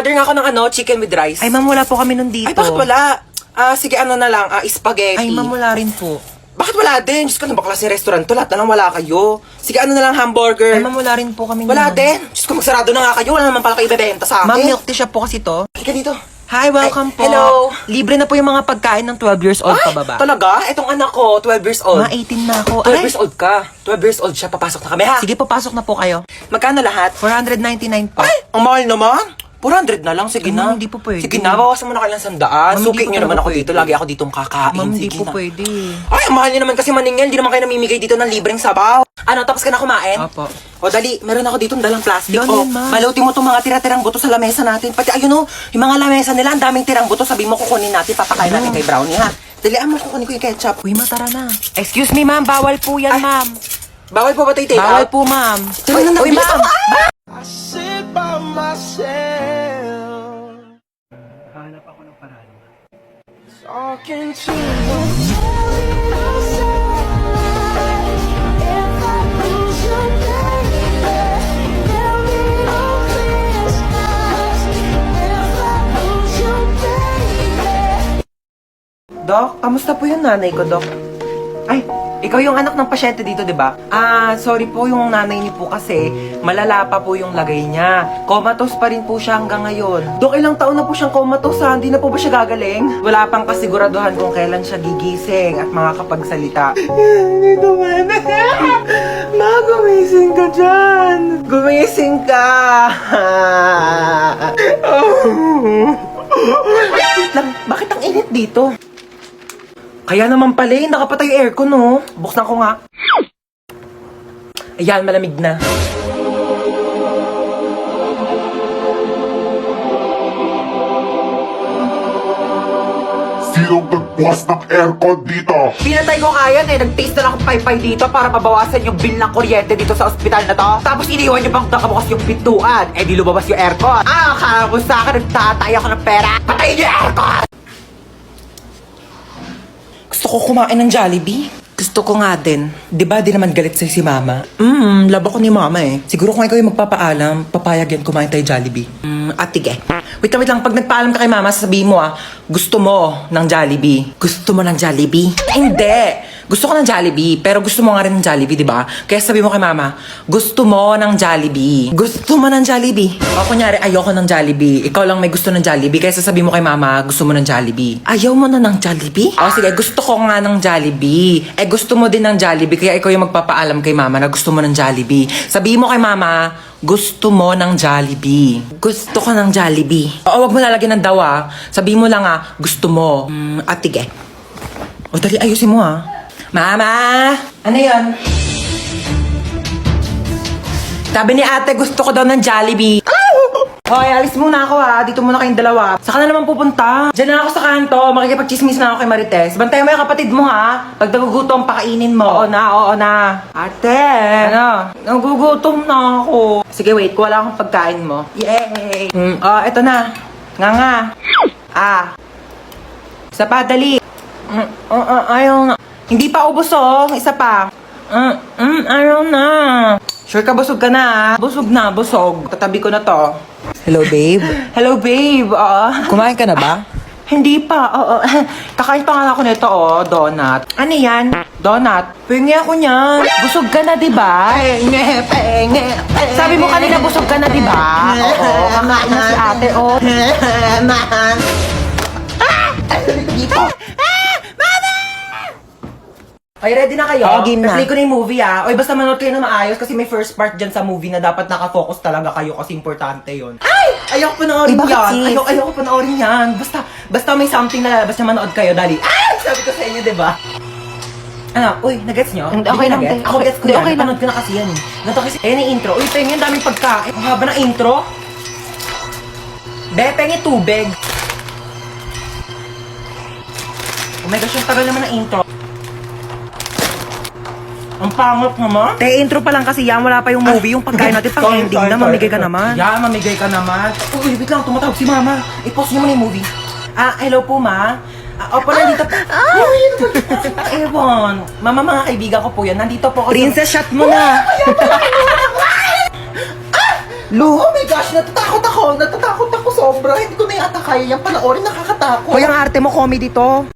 Order nga ako ng chicken with rice. Ay, ma'am, wala po kami nun dito. Ay, bakit wala? Sige, na lang, spaghetti. Ay, ma'am, wala rin po. Bakit wala din? Diyos ko, ano ba klaseng restaurant to? Lahat na lang wala kayo. Sige, na lang, hamburger. Ay, ma'am, wala rin po kami Wala nun. din. Diyos ko, magsarado na nga kayo. Wala naman pala kayo ibebenta sa akin. Ma'am, milk tea shop po kasi to. Halika dito. Hi, welcome Ay, po. hello. Libre na po yung mga pagkain ng 12 years old Ay, pababa. talaga? Etong anak ko, 12 years old. Mga 18 na ako. 12 Ay, years old ka. 12 years old siya. Papasok na kami, ha? sige, papasok na po kayo. Magkano lahat? 499 po. Ay, ang mahal naman. 400 na lang, sige Ay, na. ma'am, hindi po pwede. Sige na, bawasan mo na kayo ng 100. Ma'am, Suki hindi po nyo naman talaga ako dito. Lagi ako ditong kakain. Ma'am, hindi Sige po na. pwede. Ay, ang mahal nyo naman kasi maningil. Hindi naman kayo namimigay dito ng libreng sabaw. Ano, tapos ka na kumain? Opo. O dali, meron ako ditong dalang plastic. Yun, O, yun, ma'am. balutin mo itong mga tira-tirang buto sa lamesa natin. Pati ayun o, yung mga lamesa nila, ang daming tirang buto. Sabi mo kukunin natin, papakain natin kay Brownie, ha? Dali, mo kukunin ko yung ketchup. Uy, matara na. Excuse me, ma'am. Bawal po yan, Ay, ma'am. Bawal po ba tayo take Bawal out? po, ma'am. Uy, Uy, ma'am. I sit by myself, Hanap ako ng paraan. talking to myself. Dok, kamusta po yung nanay ko, Dok? Ay, ikaw yung anak ng pasyente dito, di ba? Sorry po, yung nanay niyo po kasi malala pa po yung lagay niya. Comatose pa rin po siya hanggang ngayon. Dok, ilang taon na po siyang comatose, ha? Hindi na po ba siya gagaling? Wala pang kasiguraduhan kung kailan siya gigising at makakapagsalita. Hindi ko man. Ma, gumising ka dyan. Gumising ka. Wait lang, bakit ang init dito? Kaya naman pala eh, nakapatay yung aircon, no? Buksan ko nga. Ayan, malamig na. Sinong nagbukas ng aircon dito? Pinatay ko kaya nag-taste na lang akong paypay dito para mabawasan yung bill ng kuryente dito sa ospital na to. Tapos iniwan niyo bang nakabukas yung pintuan? Eh di lumabas yung aircon. Akala mo sa akin nagtatay ako ng pera. Patayin niyo yung aircon! Gusto ko kumain ng Jollibee. Gusto ko nga din. Di ba di naman galit sa'yo si Mama? Labo ko ni Mama eh. Siguro kung ikaw yung magpapaalam, papayag yan kumain tayo Jollibee. Atige. Wait lang. Pag nagpaalam ka kay Mama, sasabihin mo gusto mo ng Jollibee. Gusto mo ng Jollibee? Hindi. Gusto ko ng Jollibee, pero gusto mo nga rin ng Jollibee, di ba? Kaya sabi mo kay Mama, gusto mo ng Jollibee. Gusto mo ng Jollibee. O kunyari, ayoko ng Jollibee. Ikaw lang may gusto ng Jollibee, kaya sasabi mo kay Mama, gusto mo ng Jollibee. Ayaw mo na ng Jollibee? O sige, gusto ko nga ng Jollibee. Eh gusto mo din ng Jollibee, kaya ikaw yung magpapaalam kay Mama na gusto mo ng Jollibee. Sabihin mo kay Mama, gusto mo ng Jollibee. Gusto ko ng Jollibee. O wag mo lalagyan ng dawa. Sabihin mo lang gusto mo. Atige. O dali, ayusin mo Mama! Ano yan? Sabi ni ate, gusto ko daw ng Jollibee. Hoy, alis muna ako Dito muna kayong dalawa. Saan ka na naman pupunta? Diyan na ako sa kanto. Makikipag-chismis na ako kay Marites. Bantayan mo yung kapatid mo Pag nagugutom, pakainin mo. Oo na. Ate! Ano? Nagugutom na ako. Sige, wait. Kuha lang akong pagkain mo. Yay! Eto na. Nga. Isa pa, dali. Ayaw na. Hindi pa ubos Isa pa. Ayaw na. Sure ka, busog ka na Busog na, busog. Tatabi ko na to. Hello, babe. Hello, babe. Kumain ka na ba? Hindi pa. Kakain pa nga ako nito, donut. Ano yan? Donut. Pengi ako niyan. Busog ka na, di ba? Penge. Sabi mo kanina busog ka na, di ba? Oo, kakain na si ate, dito. Ay, ready na kayo? Game na. Play ko na yung movie Oy, basta manood kayo na maayos kasi may first part dyan sa movie na dapat nakafocus talaga kayo kasi importante yon. Ay! Ayoko panoorin Bakit, yan. sis? Ayoko panoorin yan. Basta may something na lalabas na manood kayo, dali. Ay! Sabi ko sa inyo, di ba? Ano? Uy, nagets nyo? Hindi, Di okay ba lang, nagets? te. Ako gets ko Hindi, yan. okay lang. Napanood ko na kasi yan Ganito kasi, ayun yung intro. Uy, pengen, daming pagkain. Ang haba ng intro. Pengi tubig. Oh my gosh, yung tagal naman ng intro. Ang pangit naman. Te, intro pa lang kasi yan. Wala pa yung movie. Yung pagkain natin pang ending na. Mamigay ka naman. Yan, mamigay ka naman. Uy, wait lang, tumatawag si Mama. I-pause niyo muna yung movie. Hello po, Ma. Opo, nandito po. Ewan. Mama, mga kaibigan ko po yan. Nandito po ako. Princess, shot mo na. Lu, oh my gosh, natatakot ako. Natatakot ako sobra. Sobra, hindi ko na yata kaya yan panoorin, nakakatakot. Hoy, ang arte mo, comedy to.